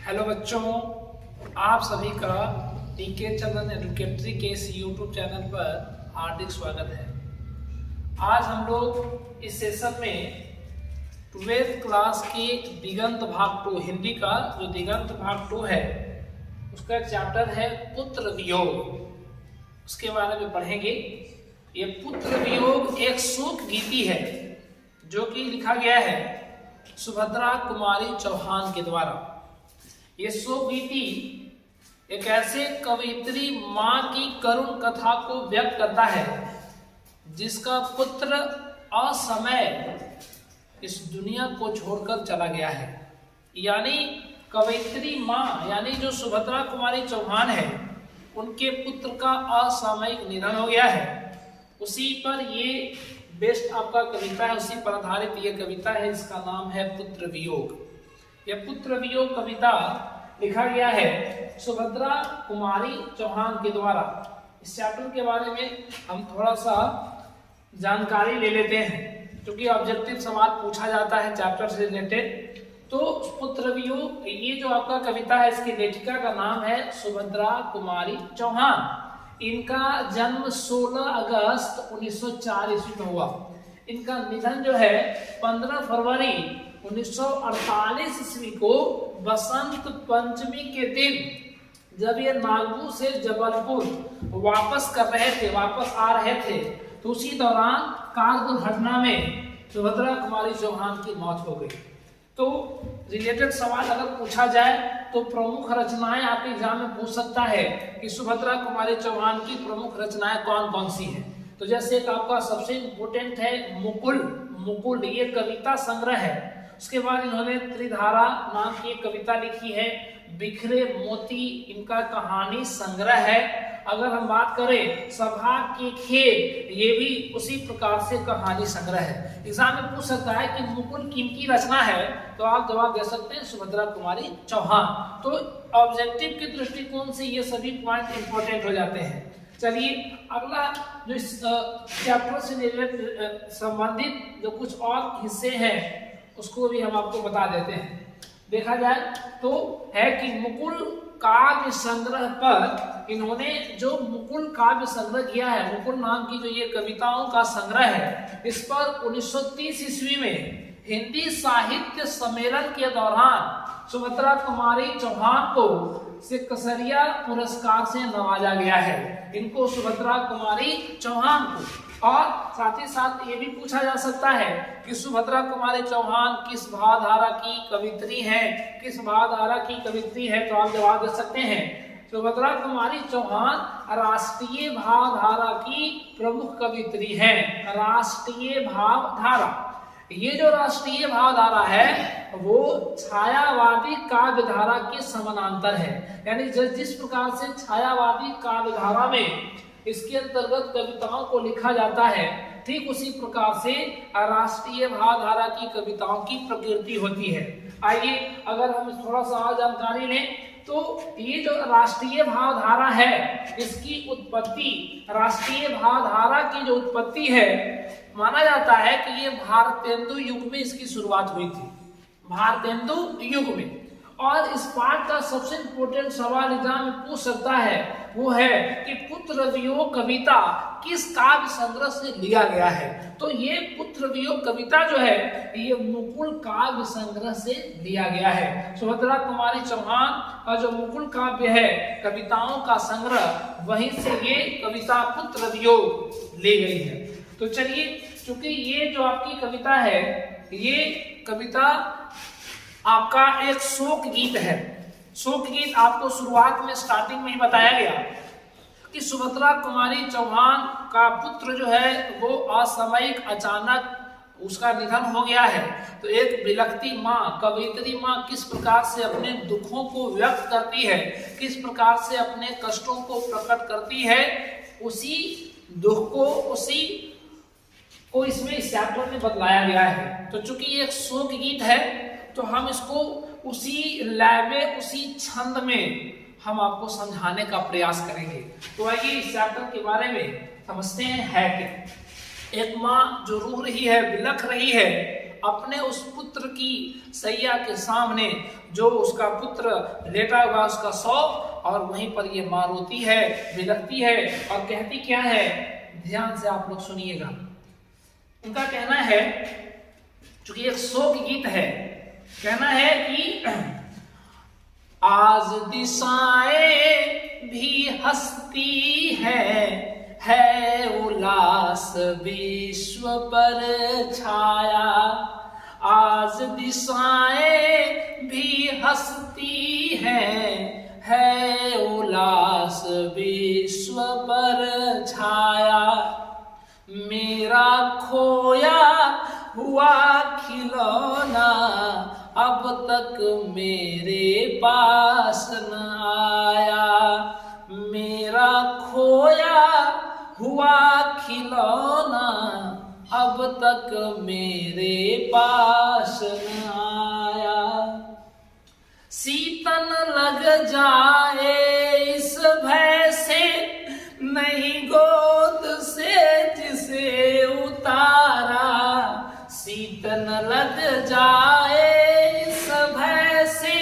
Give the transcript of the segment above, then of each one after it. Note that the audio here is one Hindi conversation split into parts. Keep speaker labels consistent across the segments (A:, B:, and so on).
A: हेलो बच्चों, आप सभी का टीके चंदन एडुकेटरी के इस यूट्यूब चैनल पर हार्दिक स्वागत है। आज हम लोग इस सेशन में 12th क्लास के दिगंत भाग 2 हिंदी का जो दिगंत भाग 2 है उसका एक चैप्टर है पुत्र वियोग, उसके बारे में पढ़ेंगे। ये पुत्र वियोग एक शोक गीति है जो कि लिखा गया है सुभद्रा कुमारी चौहान के द्वारा। ये शोक गीति एक ऐसे कवयित्री मां की करुण कथा को व्यक्त करता है जिसका पुत्र असमय इस दुनिया को छोड़कर चला गया है। यानी कवयित्री मां यानी जो सुभद्रा कुमारी चौहान है उनके पुत्र का असामयिक निधन हो गया है। उसी पर ये बेस्ट आपका कविता है, उसी पर आधारित ये कविता है, इसका नाम है पुत्र वियोग। यह पुत्र वियोग कविता लिखा गया है सुभद्रा कुमारी चौहान के द्वारा। इस चैप्टर के बारे में हम थोड़ा सा जानकारी ले लेते हैं क्योंकि ऑब्जेक्टिव सवाल पूछा जाता है चैप्टर से रिलेटेड। तो पुत्र वियोग ये जो आपका कविता है इसकी लेखिका का नाम है सुभद्रा कुमारी चौहान। इनका जन्म 16 अगस्त 1904 ईस्वी में हुआ। इनका निधन जो है 15 फरवरी 1948 ईस्वी को बसंत पंचमी के दिन जब ये नागपुर से जबलपुर वापस आ रहे थे तो उसी दौरान कार दुर्घटना में सुभद्रा कुमारी चौहान की मौत हो गई। तो रिलेटेड सवाल अगर पूछा जाए तो प्रमुख रचनाएं आपके एग्जाम में पूछ सकता है कि सुभद्रा कुमारी चौहान की प्रमुख रचनाएं कौन कौन सी हैं। तो जैसे एक आपका सबसे इम्पोर्टेंट है मुकुल, ये कविता संग्रह है। उसके बाद इन्होंने त्रिधारा नाम की एक कविता लिखी है। बिखरे मोती इनका कहानी संग्रह है। अगर हम बात करें सभा के खेल, ये भी उसी प्रकार से कहानी संग्रह है। एग्जाम में पूछ सकता है कि मुकुल किनकी रचना है, तो आप जवाब दे सकते हैं सुभद्रा कुमारी चौहान। तो ऑब्जेक्टिव के दृष्टिकोण से ये सभी पॉइंट इंपॉर्टेंट हो जाते हैं। चलिए अगला जो इस चैप्टर से संबंधित जो कुछ और हिस्से हैं उसको भी हम आपको बता देते हैं। देखा जाए तो है कि मुकुल काव्य संग्रह पर इन्होंने जो मुकुल काव्य संग्रह किया है, मुकुल नाम की जो ये कविताओं का संग्रह है, इस पर 1930 ईस्वी में हिंदी साहित्य सम्मेलन के दौरान सुभद्रा कुमारी चौहान को कसरिया पुरस्कार से नवाजा गया है। इनको सुभद्रा कुमारी चौहान को। और साथ ही साथ ये भी पूछा जा सकता है कि सुभद्रा कुमारी चौहान किस भावधारा की कवित्री है, तो आप जवाब दे सकते हैं सुभद्रा कुमारी चौहान राष्ट्रीय भावधारा की प्रमुख कवित्री है। राष्ट्रीय भावधारा, ये जो राष्ट्रीय भावधारा है वो छायावादी काव्यधारा के समानांतर है। यानी जिस प्रकार से छायावादी काव्यधारा में इसके अंतर्गत कविताओं को लिखा जाता है, ठीक उसी प्रकार से राष्ट्रीय भावधारा की कविताओं की प्रकृति होती है। आइए अगर हम थोड़ा सा और जानकारी लें तो ये जो राष्ट्रीय भावधारा है इसकी उत्पत्ति, राष्ट्रीय भावधारा की जो उत्पत्ति है, माना जाता है कि ये भारतेंदु युग में इसकी शुरुआत हुई थी, भारतेंदु युग में। और इस पाठ का सबसे इंपोर्टेंट सवाल एग्जाम में पूछ सकता है वो है कि पुत्र वियोग कविता किस काव्य संग्रह से लिया गया है। तो ये पुत्र वियोग कविता जो है ये मुकुल काव्य संग्रह से लिया गया है। सुभद्रा कुमारी चौहान का जो मुकुल काव्य है कविताओं का संग्रह, वहीं से ये कविता पुत्र वियोग ले गई है। तो चलिए, चूंकि ये जो आपकी कविता है ये कविता आपका एक शोक गीत है। शोक गीत आपको शुरुआत में स्टार्टिंग में ही बताया गया कि सुभद्रा कुमारी चौहान का पुत्र जो है वो असामयिक अचानक उसका निधन हो गया है। तो एक बिलखती माँ, कवयित्री माँ किस प्रकार से अपने दुखों को व्यक्त करती है, किस प्रकार से अपने कष्टों को प्रकट करती है, उसी दुख को इसमें इस चैप्टर में बतलाया गया है। तो चूंकि ये एक शोक गीत है तो हम इसको उसी लय में, उसी छंद में हम आपको समझाने का प्रयास करेंगे। तो आइए इस चैप्टर के बारे में समझते हैं। है कि एक माँ जो रो रही है, बिलख रही है अपने उस पुत्र की सैया के सामने, जो उसका पुत्र लेटा हुआ उसका शव, और वहीं पर ये माँ रोती है, बिलखती है और कहती क्या है, ध्यान से आप लोग सुनिएगा। उनका कहना है, चूंकि एक शोक गीत है, कहना है कि आज दिशाएं भी हंसती है उल्लास विश्व पर छाया। आज दिशाएं भी हंसती है उल्लास विश्व पर छाया। मेरा खोया हुआ खिलौना अब तक मेरे पास न आया। मेरा खोया हुआ खिलौना अब तक मेरे पास न आया। शीतन लग जाए इस भय से, नहीं गोद से जिसे उतारा। शीतन लग जाए इस भय से,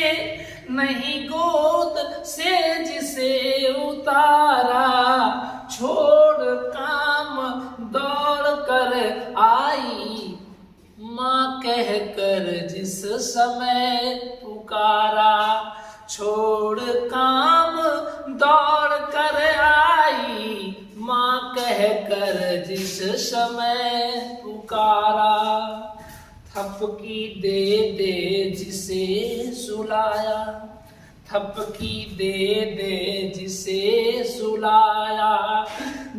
A: नहीं गोद से जिसे उतारा। छोड़ काम दौड़ कर आई, माँ कह कर जिस समय पुकारा। छोड़ काम दौड़ कर आई, माँ कह कर जिस समय पुकारा। थपकी दे दे जिसे सुलाया, थपकी दे दे जिसे सुलाया।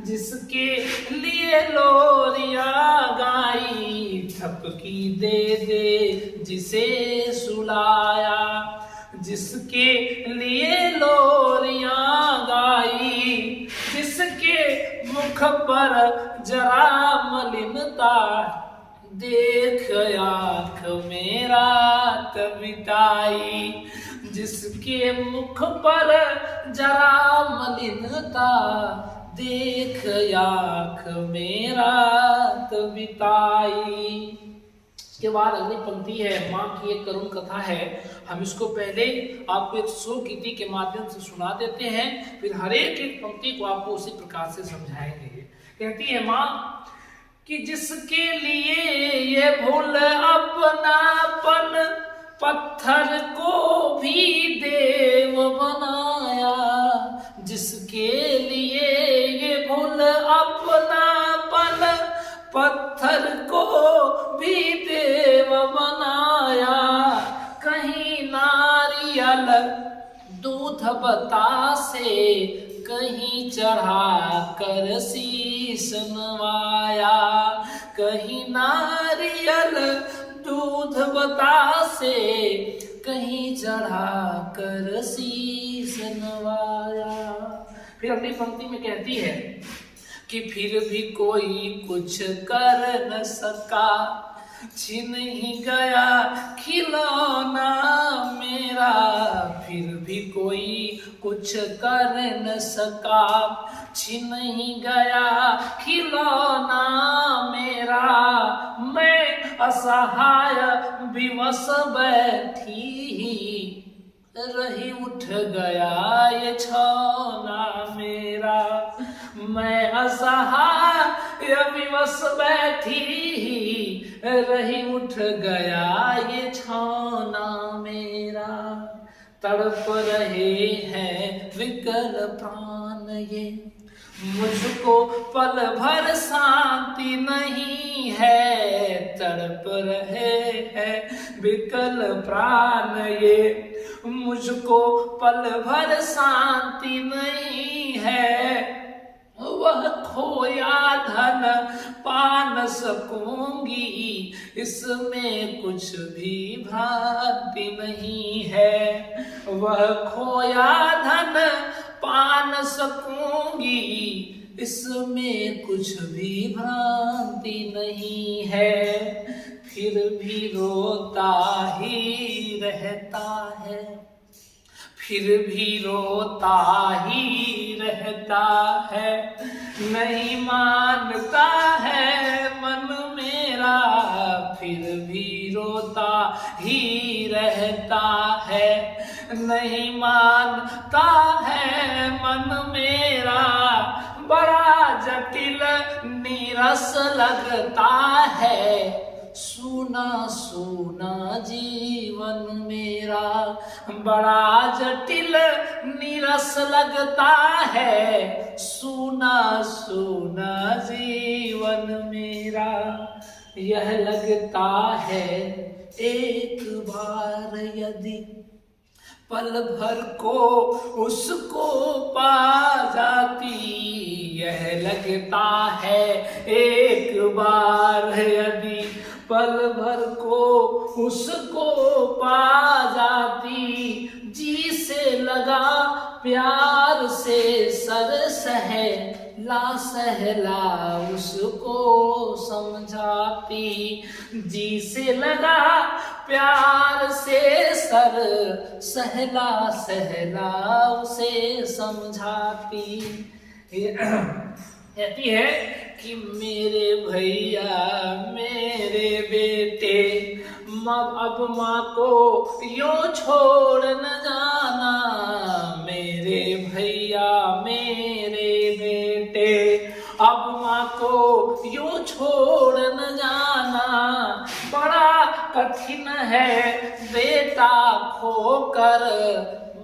A: जिसके लिए लोरियां गाई, थपकी दे दे जिसे सुलाया। जिसके लिए लोरियां गाई, जिसके मुख पर जरा मलिनता, देख आँख मेरा कविताई। जिसके मुख पर जरा मलिनता, देख आँख मेरा कविताई। इसके बाद अगली पंक्ति है, माँ की एक करुण कथा है। हम इसको पहले आपको एक शोक गीति के माध्यम से सुना देते हैं, फिर हर एक पंक्ति को आपको उसी प्रकार से समझाएंगे। कहती है माँ कि जिसके लिए ये भूल अपनापन, पत्थर को भी देव बनाया। जिसके लिए ये भूल अपनापन, पत्थर को भी देव बनाया। कहीं नारियल दूध बतासे, कहीं चढ़ा कर शीश नवाया। कहीं नारियल दूध बतासे, कहीं चढ़ा कर शीश नवाया। फिर अगली पंक्ति में कहती है कि फिर भी कोई कुछ कर न सका, छिन ही गया खिलौना मेरा। फिर भी कोई कुछ कर न सका, छिन ही गया खिलौना मेरा। मैं असहाय विवश बैठी रही, उठ गया ये छौना मेरा। मैं असहाय विवश बैठी रही, उठ गया ये छौना मेरा। तड़प रहे हैं विकल प्राण ये, मुझको पल भर शांति नहीं है। तड़प रहे हैं विकल प्राण ये, मुझको पल भर शांति नहीं है। वह खोया धन पा न सकूंगी, इसमें कुछ भी भ्रांति नहीं है। वह खोया धन पा न सकूंगी, इसमें कुछ भी भ्रांति नहीं है। फिर भी रोता ही रहता है, फिर भी रोता ही रहता है। नहीं मानता है मन मेरा, फिर भी रोता ही रहता है, नहीं मानता है मन मेरा, बड़ा जटिल नीरस लगता है, सुना सुना जीवन मेरा, बड़ा जटिल नीरस लगता है, सुना सुना जीवन मेरा। यह लगता है एक बार यदि पल भर को उसको पा जाती, यह लगता है एक बार यदि पल भर को उसको पा जाती, जी से लगा प्यार से सर सहला सहला उसको समझाती, जी से लगा प्यार से सर सहला सहला उसे समझाती। कहती है कि मेरे भैया मेरे बेटे, अब माँ को यूं छोड़ न जाना, मेरे भैया मेरे बेटे, अब माँ को यूं छोड़ न जाना, बड़ा कठिन है बेटा खोकर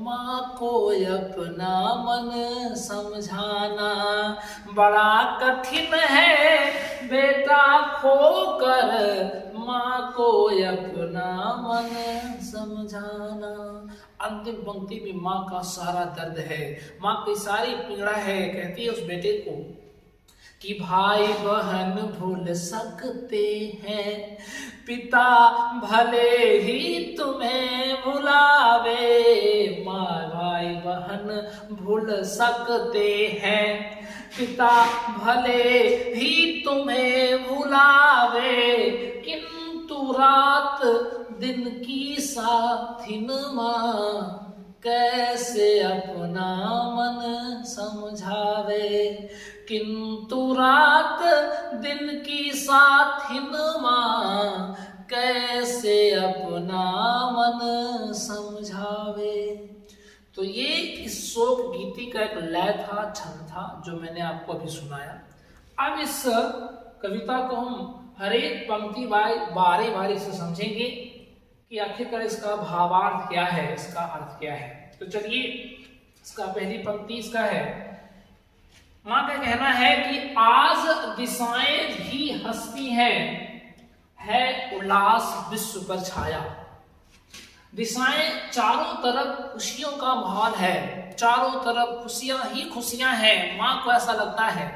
A: माँ को अपना मन समझाना, बड़ा कठिन है बेटा खोकर माँ को अपना मन समझाना। अंतिम पंक्ति में माँ का सारा दर्द है, माँ की सारी पीड़ा है। कहती है उस बेटे को कि भाई बहन भूल सकते हैं, पिता भले ही तुम्हें भुलावे, माँ भाई बहन भूल सकते हैं, पिता भले ही तुम्हें भुलावे, किंतु रात दिन की साथिन माँ कैसे अपना मन समझावे, किंतु रात दिन की साथिन माँ कैसे अपना मन समझावे। तो ये इस शोक गीति का एक लय था, छंद था, जो मैंने आपको अभी सुनाया। अब इस कविता को हम हर एक पंक्ति बारी बारी से समझेंगे कि आखिरकार इसका भावार्थ क्या है, इसका अर्थ क्या है। तो चलिए, इसका पहली पंक्ति इसका है, माँ का कहना है कि आज दिशाएं भी हंसती हैं, है उल्लास विश्व पर छाया। दिशाएं, चारों तरफ खुशियों का माहौल है, चारों तरफ खुशियां ही खुशियां हैं। माँ को ऐसा लगता है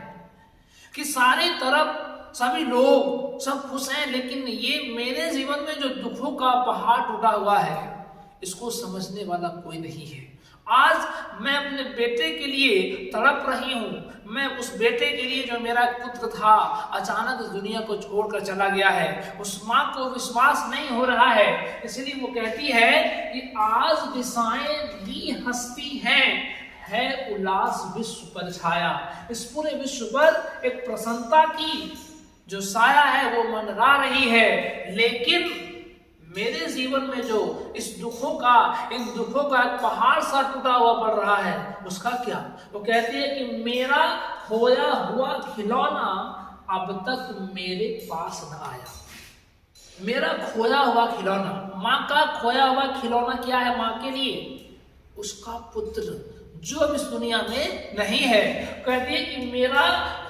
A: कि सारे तरफ सभी लोग सब खुश हैं, लेकिन ये मेरे जीवन में जो दुखों का पहाड़ टूटा हुआ है, इसको समझने वाला कोई नहीं है। आज मैं अपने बेटे के लिए तड़प रही हूँ। मैं उस बेटे के लिए, जो मेरा पुत्र था, अचानक इस दुनिया को छोड़कर चला गया है। उस माँ को विश्वास नहीं हो रहा है, इसलिए वो कहती है कि आज दिशाएं भी हंसती हैं, है उल्लास विश्व पर छाया। इस पूरे विश्व पर एक प्रसन्नता की जो साया है वो मंडरा रही है, लेकिन मेरे जीवन में जो इस दुखों का, इन दुखों का एक पहाड़ सा टूटा हुआ पड़ रहा है, उसका क्या? वो कहती है कि मेरा खोया हुआ खिलौना अब तक मेरे पास न आया। मेरा खोया हुआ खिलौना, माँ का खोया हुआ खिलौना क्या है माँ के लिए? उसका पुत्र, जो अब इस दुनिया में नहीं है। कहती है कि मेरा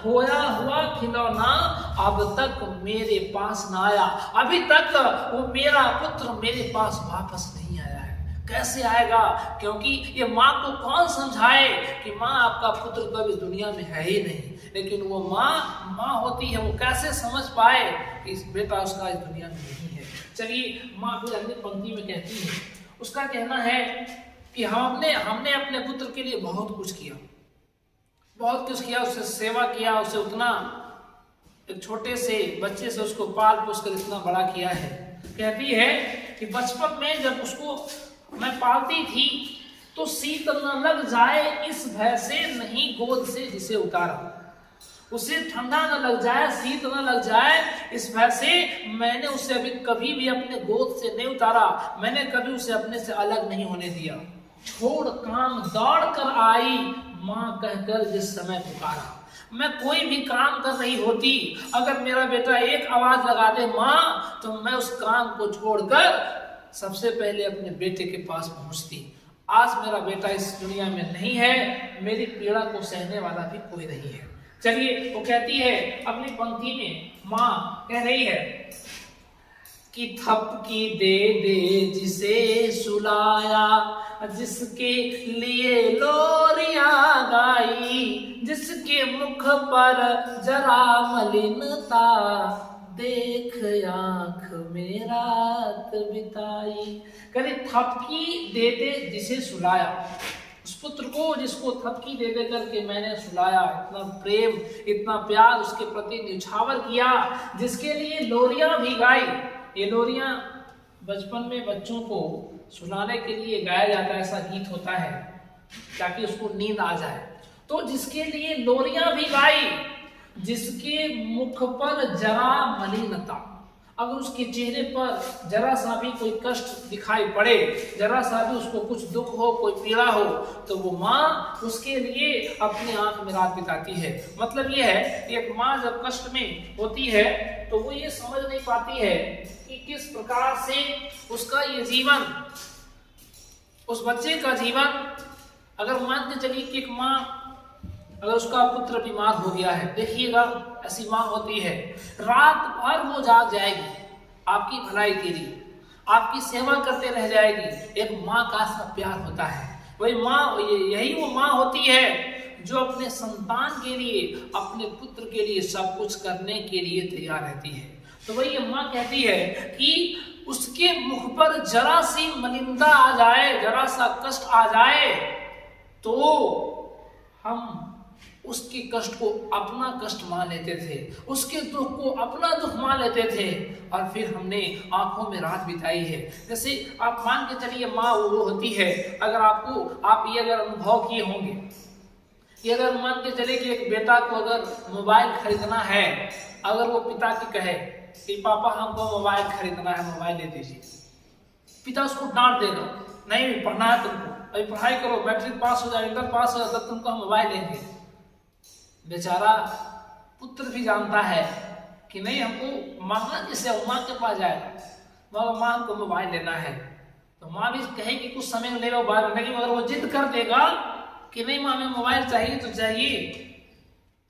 A: खोया हुआ खिलौना अब तक मेरे पास ना आया। अभी तक वो मेरा पुत्र मेरे पास वापस नहीं आया है। कैसे आएगा? क्योंकि ये माँ को कौन समझाए कि माँ आपका पुत्र तो अब इस दुनिया में है ही नहीं। लेकिन वो माँ होती है, वो कैसे समझ पाए कि इस बेटा उसका इस दुनिया में नहीं है। चलिए, माँ फिर अगली पंक्ति में कहती है, उसका कहना है कि हमने अपने पुत्र के लिए बहुत कुछ किया, उससे सेवा किया, उसे उतना एक छोटे से बच्चे से उसको पाल पोस कर इतना बड़ा किया है। कहती है कि बचपन में जब उसको मैं पालती थी तो शीत न लग जाए इस भय से नहीं गोद से जिसे उतारा। उसे ठंडा न लग जाए, शीत न लग जाए, इस वजह से मैंने उसे अभी कभी भी अपने गोद से नहीं उतारा, मैंने कभी उसे अपने से अलग नहीं होने दिया। छोड़ काम दौड़ कर आई, माँ कहकर जिस समय पुकारा। मैं कोई भी काम कर रही होती, अगर मेरा बेटा एक आवाज लगा दे माँ, तो मैं उस काम को छोड़कर सबसे पहले अपने बेटे के पास पहुंचती। आज मेरा बेटा इस दुनिया में नहीं है, मेरी पीड़ा को सहने वाला भी कोई नहीं है। चलिए, वो कहती है अपनी पंक्ति में, माँ कह रही है कि थपकी दे दे जिसे सुलाया, जिसके लिए लोरियां गाई, जिसके मुख पर जरा मलिनता, देख आंख में रात बिताई। कभी थपकी दे दे जिसे सुलाया, उस पुत्र को जिसको थपकी दे दे करके मैंने सुलाया, इतना प्रेम इतना प्यार उसके प्रति न्यौछावर किया, जिसके लिए लोरियां भी गाई। ये लोरियां बचपन में बच्चों को सुलाने के लिए गाया जाता है, ऐसा गीत होता है ताकि उसको नींद आ जाए। तो जिसके लिए लोरियां भी गाई, जिसके मुख पर जरा मलिनता, अगर उसके चेहरे पर जरा सा भी कोई कष्ट दिखाई पड़े, जरा सा भी उसको कुछ दुख हो, कोई पीड़ा हो, तो वो माँ उसके लिए अपने आंख में रात बिताती है। मतलब ये है कि एक माँ जब कष्ट में होती है तो वो ये समझ नहीं पाती है कि किस प्रकार से उसका ये जीवन, उस बच्चे का जीवन, अगर मान के चलिए कि एक माँ, अगर उसका पुत्र बीमार हो गया है, देखिएगा ऐसी माँ होती है, रात भर वो जाग जाएगी आपकी भलाई के लिए, आपकी सेवा करते रह जाएगी। एक माँ का ऐसा प्यार होता है। वही माँ, यही वो माँ होती है जो अपने संतान के लिए, अपने पुत्र के लिए सब कुछ करने के लिए तैयार रहती है। तो वही ये माँ कहती है कि उसके मुख पर जरा सी मलिनता आ जाए, जरा सा कष्ट आ जाए, तो हम उसके कष्ट को अपना कष्ट मान लेते थे, उसके दुख को अपना दुख मान लेते थे, और फिर हमने आंखों में रात बिताई है। जैसे आप मान के चलिए माँ वो होती है, अगर आप ये अगर अनुभव किए होंगे कि अगर मान के चले कि एक बेटा को अगर मोबाइल खरीदना है, अगर वो पिता की कहे कि पापा हमको मोबाइल खरीदना है, मोबाइल ले दीजिए, पिता उसको डांट देगा, नहीं पढ़ना है तुमको, अभी पढ़ाई करो, मैट्रिक पास हो जाए, इंटर पास हो जाए, तब तुमको हम मोबाइल लेंगे। बेचारा पुत्र भी जानता है कि नहीं, हमको मांगना जिससे माँ के पास जाएगा, मगर माँ हमको मोबाइल लेना है, तो माँ भी कहेगी कुछ समय ले लो मोबाइल, लेकिन अगर वो जिद कर देगा कि नहीं माँ हमें मोबाइल चाहिए तो चाहिए,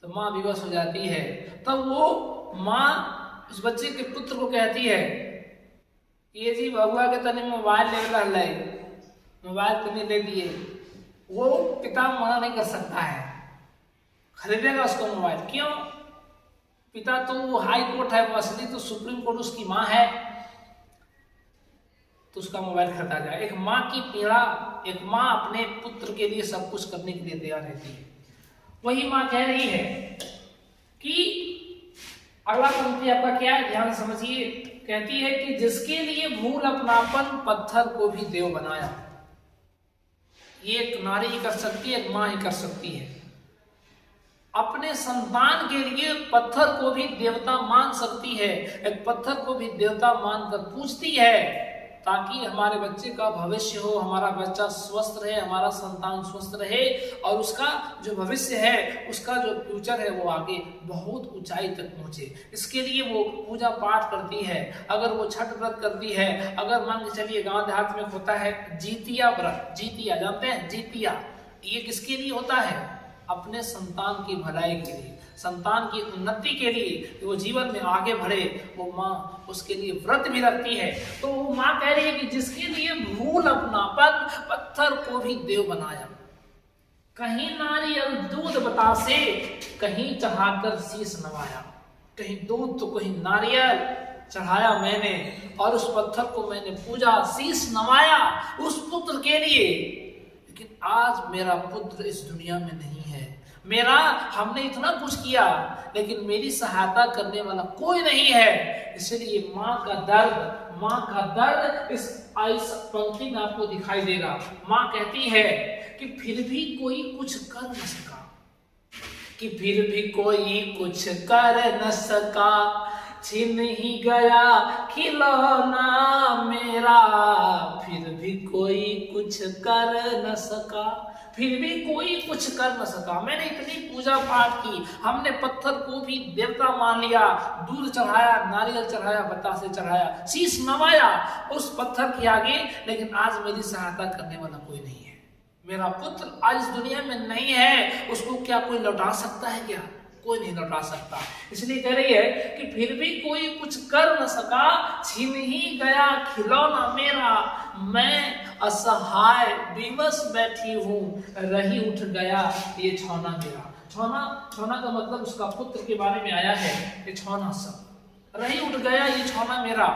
A: तो माँ विवश हो जाती है। तब वो माँ उस बच्चे के पुत्र को कहती है ये जी बबुआ के तने मोबाइल ले रहा है, मोबाइल तने ले दिए। वो पिता मना नहीं कर सकता है, खरीदेगा उसको मोबाइल। क्यों? पिता तो हाई कोर्ट है, असली तो सुप्रीम कोर्ट उसकी माँ है, तो उसका मोबाइल खरीदा जाए। एक माँ की पीड़ा, एक माँ अपने पुत्र के लिए सब कुछ करने के लिए तैयार रहती है। वही माँ कह रही है कि अगला पंक्ति आपका क्या है, ध्यान समझिए। कहती है कि जिसके लिए मूल अपनापन पत्थर को भी देव बनाया। ये एक नारी ही कर सकती है, एक माँ ही कर सकती है। अपने संतान के लिए पत्थर को भी देवता मान सकती है, एक पत्थर को भी देवता मानकर पूजती है, ताकि हमारे बच्चे का भविष्य हो, हमारा बच्चा स्वस्थ रहे, हमारा संतान स्वस्थ रहे, और उसका जो भविष्य है, उसका जो फ्यूचर है, वो आगे बहुत ऊंचाई तक पहुंचे। इसके लिए वो पूजा पाठ करती है, अगर वो छठ व्रत करती है, अगर मान के चलिए गांव देहात में होता है जीतिया व्रत, जीतिया जानते हैं, जीतिया ये किसके लिए होता है? अपने संतान की भलाई के लिए, संतान की उन्नति के लिए, कि वो जीवन में आगे बढ़े, वो माँ उसके लिए व्रत भी रखती है। तो वो माँ कह रही है कि जिसके लिए मूल अपनापन पत्थर को भी देव बनाया। कहीं नारियल दूध बतासे, कहीं चढ़ाकर शीश नवाया। कहीं दूध तो कहीं नारियल चढ़ाया मैंने, और उस पत्थर को मैंने पूजा, शीश नवाया उस पुत्र के लिए। लेकिन आज मेरा पुत्र इस दुनिया में नहीं है, मेरा, हमने इतना कुछ किया लेकिन मेरी सहायता करने वाला कोई नहीं है। इसलिए माँ का दर्द इस पंक्ति में आपको दिखाई देगा। माँ कहती है कि फिर भी कोई कुछ कर न सका, कि फिर भी कोई कुछ कर न सका, छिन ही गया खिलौना मेरा, फिर भी कोई कुछ कर न सका, फिर भी कोई कुछ कर न सका। मैंने इतनी पूजा पाठ की, हमने पत्थर को भी देवता मान लिया, दूध चढ़ाया, नारियल चढ़ाया, बतासे चढ़ाया, शीश नवाया उस पत्थर के आगे, लेकिन आज मेरी सहायता करने वाला कोई नहीं है। मेरा पुत्र आज इस दुनिया में नहीं है, उसको क्या कोई लौटा सकता है? क्या कोई नहीं लौटा सकता। इसलिए कह रही है कि फिर भी कोई कुछ कर न सका, छीन ही गया खिलौना मेरा, मैं असहाय विवश बैठी हूँ, रही उठ गया ये छौना मेरा। छौना का मतलब उसका पुत्र के बारे में आया है, ये छौना सब। रही उठ गया ये छौना मेरा,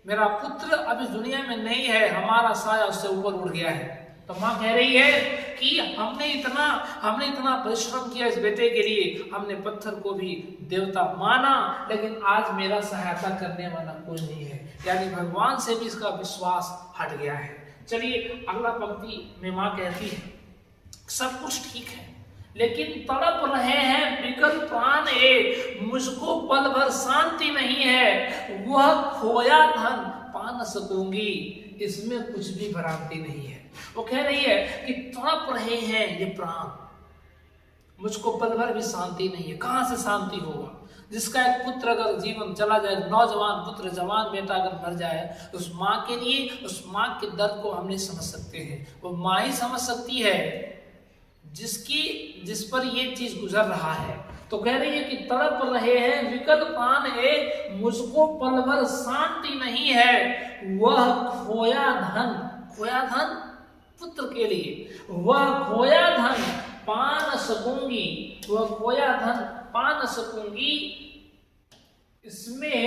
A: मेरा पुत्र अब इस दुनिया में नहीं है, हमारा साया उससे ऊपर उड़ गया है। तो माँ कह रही है कि हमने इतना परिश्रम किया इस बेटे के लिए, हमने पत्थर को भी देवता माना, लेकिन आज मेरा सहायता करने वाला कोई नहीं है। यानी भगवान से भी इसका विश्वास हट गया है। चलिए अगला पंक्ति में माँ कहती है, सब कुछ ठीक है लेकिन तड़प रहे हैं विकल प्राण एक, मुझको पल भर शांति नहीं है, वह खोया धन पा न सकूंगी, इसमें कुछ भी भ्रांति नहीं है। वो कह रही है कि तड़प रहे हैं ये प्राण, मुझको पल भर भी शांति नहीं है। कहां से शांति होगा? जिसका एक पुत्र अगर जीवन चला जाए, नौजवान पुत्र, जवान बेटा अगर मर जाए, उस माँ के लिए, उस माँ के दर्द को हम नहीं समझ सकते हैं। वो माँ ही समझ सकती है जिस पर ये चीज गुजर रहा है। तो कह रही है कि तड़प रहे हैं विकल प्राण है, मुझको पल भर शांति नहीं है, वह खोया धन पुत्र के लिए, वह खोया धन पा न सकूंगी, वह खोया धन पा न सकूंगी। इसमें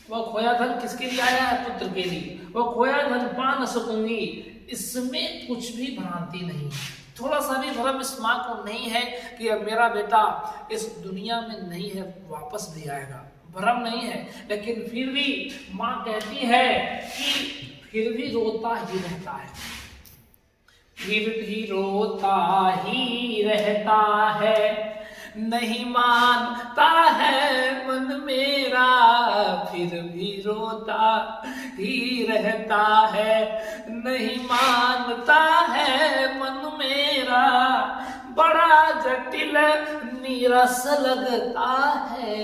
A: वह खोया धन किसके लिए आया है? पुत्र के लिए। वह खोया धन पा न सकूंगी, इसमें कुछ भी भ्रांति नहीं है। थोड़ा सा भी भ्रम इस माँ को नहीं है कि अब मेरा बेटा इस दुनिया में नहीं है, वापस भी आएगा, भ्रम नहीं है। लेकिन फिर भी माँ कहती है कि फिर भी रोता ही रहता है, फिर भी रोता ही रहता है, नहीं मानता है मन मेरा, फिर भी रोता ही रहता है, नहीं मानता है मन मेरा, बड़ा जटिल नीरस लगता है,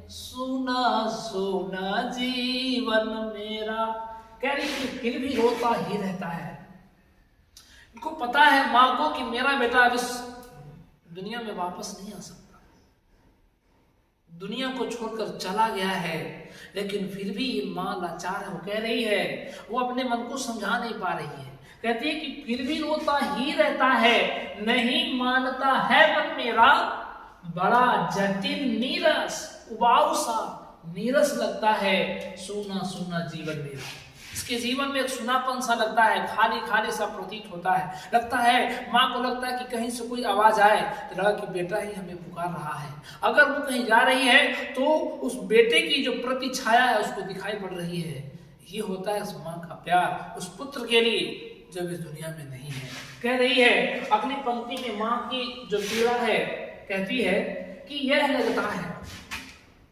A: सुना सुना जीवन मेरा। कह रही कि फिर भी रोता ही रहता है। इनको पता है माँ को कि मेरा बेटा अब इस दुनिया में वापस नहीं आ सकता, दुनिया को छोड़कर चला गया है, लेकिन फिर भी माँ लाचार है। वो कह रही है, वो अपने मन को समझा नहीं पा रही है। कहती है कि फिर भी रोता ही रहता है, नहीं मानता है मन मेरा, बड़ा जटिल नीरस, उबाऊ सा नीरस लगता है, सूना सूना जीवन मेरा। इसके जीवन में एक सुनापन सा लगता है, खाली खाली सा प्रतीत होता है। लगता है, माँ को लगता है कि कहीं से कोई आवाज आए तो लगा कि बेटा ही हमें पुकार रहा है। अगर वो कहीं जा रही है तो उस बेटे की जो प्रति छाया है उसको दिखाई पड़ रही है। ये होता है उस माँ का प्यार उस पुत्र के लिए जब इस दुनिया में नहीं है। कह रही है अगली पंक्ति में माँ की जो पीड़ा है, कहती है कि यह लगता है,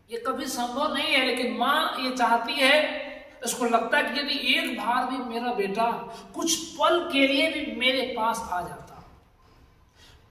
A: ये कभी संभव नहीं है, लेकिन माँ ये चाहती है, इसको लगता है कि यदि एक बार भी मेरा बेटा कुछ पल के लिए भी मेरे पास आ जाता,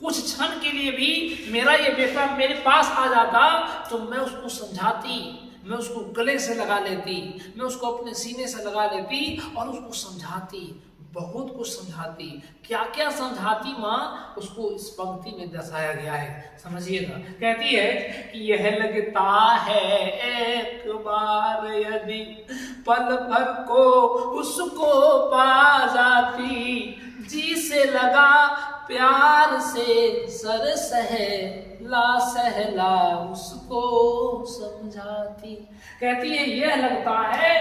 A: कुछ क्षण के लिए भी मेरा ये बेटा मेरे पास आ जाता, तो मैं उसको समझाती, मैं उसको गले से लगा लेती, मैं उसको अपने सीने से लगा लेती और उसको समझाती, बहुत कुछ समझाती। क्या क्या समझाती माँ, उसको इस पंक्ति में दर्शाया गया है, समझिएगा। कहती है कि यह लगता है एक बार यदि पल भर को उसको पा जाती, जी से लगा प्यार से सर सहला उसको समझाती। कहती है यह लगता है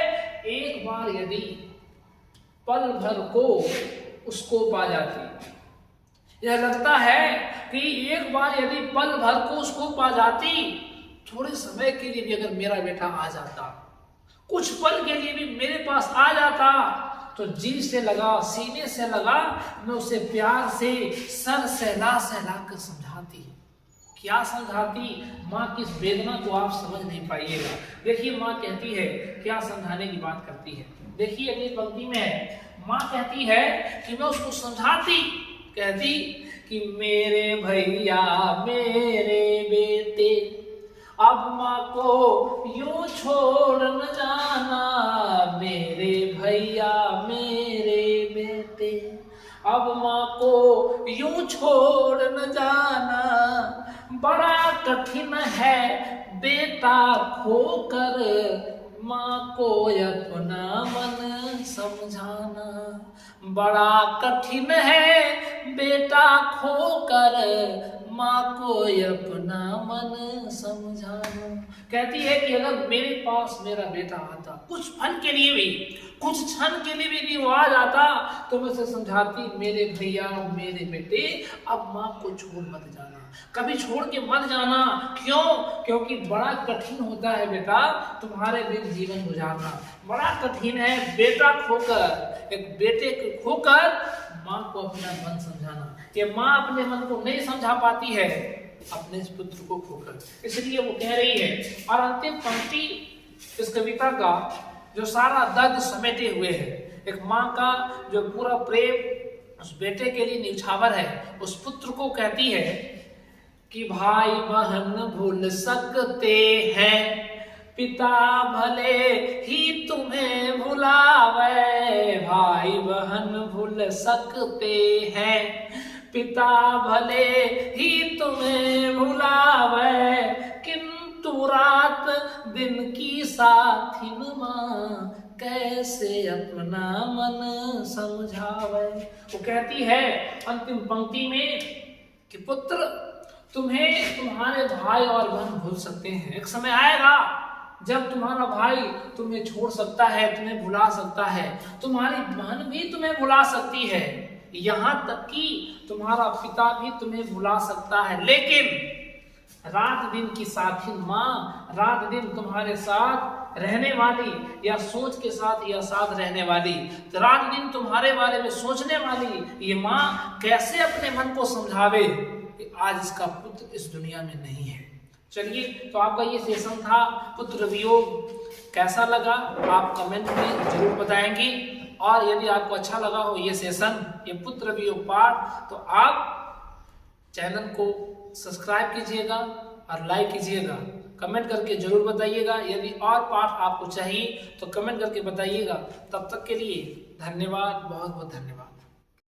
A: एक बार यदि पल भर को उसको पा जाती, यह लगता है कि एक बार यदि पल भर को उसको पा जाती, थोड़े समय के लिए भी अगर मेरा बेटा आ जाता, कुछ पल के लिए भी मेरे पास आ जाता, तो जी से लगा, सीने से लगा, मैं उसे प्यार से सर सहला सहला कर समझाती। क्या समझाती? माँ की इस वेदना को आप समझ नहीं पाइएगा। देखिए माँ कहती है, क्या समझाने की बात करती है। देखिए अगली पंक्ति में है, माँ कहती है कि मैं उसको समझाती, कहती कि मेरे भैया मेरे बेटे, अब माँ को यूं छोड़ न जाना, मेरे भैया मेरे बेटे, अब माँ को यूं छोड़ न जाना, बड़ा कठिन है बेटा खोकर माँ को अपना मन समझाना, बड़ा कठिन है बेटा खोकर माँ को अपना मन समझाना। कहती है कि अगर मेरे पास मेरा बेटा आता, कुछ पल के लिए भी, कुछ क्षण के लिए भी वो आ जाता, तो मैं उसे समझाती, मेरे भैया मेरे बेटे, अब माँ को छोड़ मत जाना, कभी छोड़ के मत जाना। क्यों? क्योंकि बड़ा कठिन होता है बेटा तुम्हारे बिन जीवन गुजारना, बड़ा कठिन है बेटा खोकर, एक बेटे को खोकर माँ को अपना मन समझाना। ये माँ अपने मन को नहीं समझा पाती है अपने इस पुत्र को खोकर, इसलिए वो कह रही है। और अंतिम पंक्ति इस कविता का जो सारा दर्द समेटे हुए है, एक माँ का जो पूरा प्रेम उस बेटे के लिए निछावर है, उस पुत्र को कहती है कि भाई बहन भूल सकते हैं, पिता भले ही तुम्हें भुलावे, भाई बहन भूल सकते हैं, पिता भले ही तुम्हें भुलावे, किंतु रात दिन की साथिन माँ कैसे अपना मन समझावे। वो कहती है अंतिम पंक्ति में कि पुत्र तुम्हें तुम्हारे भाई और बहन भूल सकते हैं, एक समय आएगा जब तुम्हारा भाई तुम्हें छोड़ सकता है, तुम्हें भुला सकता है, तुम्हारी बहन भी तुम्हें भुला सकती है, यहाँ तक कि तुम्हारा पिता भी तुम्हें भुला सकता है, लेकिन रात दिन की साथी माँ, रात दिन तुम्हारे साथ रहने वाली या सोच के साथ या साथ रहने वाली, रात दिन तुम्हारे बारे में सोचने वाली ये माँ कैसे अपने मन को समझावे कि आज इसका पुत्र इस दुनिया में नहीं है। चलिए, तो आपका ये सेशन था पुत्र वियोग, कैसा लगा आप कमेंट में जरूर बताएंगे। और यदि आपको अच्छा लगा हो ये सेशन, ये पुत्र वियोग पाठ, तो आप चैनल को सब्सक्राइब कीजिएगा और लाइक कीजिएगा, कमेंट करके जरूर बताइएगा। यदि और पाठ आपको चाहिए तो कमेंट करके बताइएगा। तब तक के लिए धन्यवाद, बहुत बहुत धन्यवाद।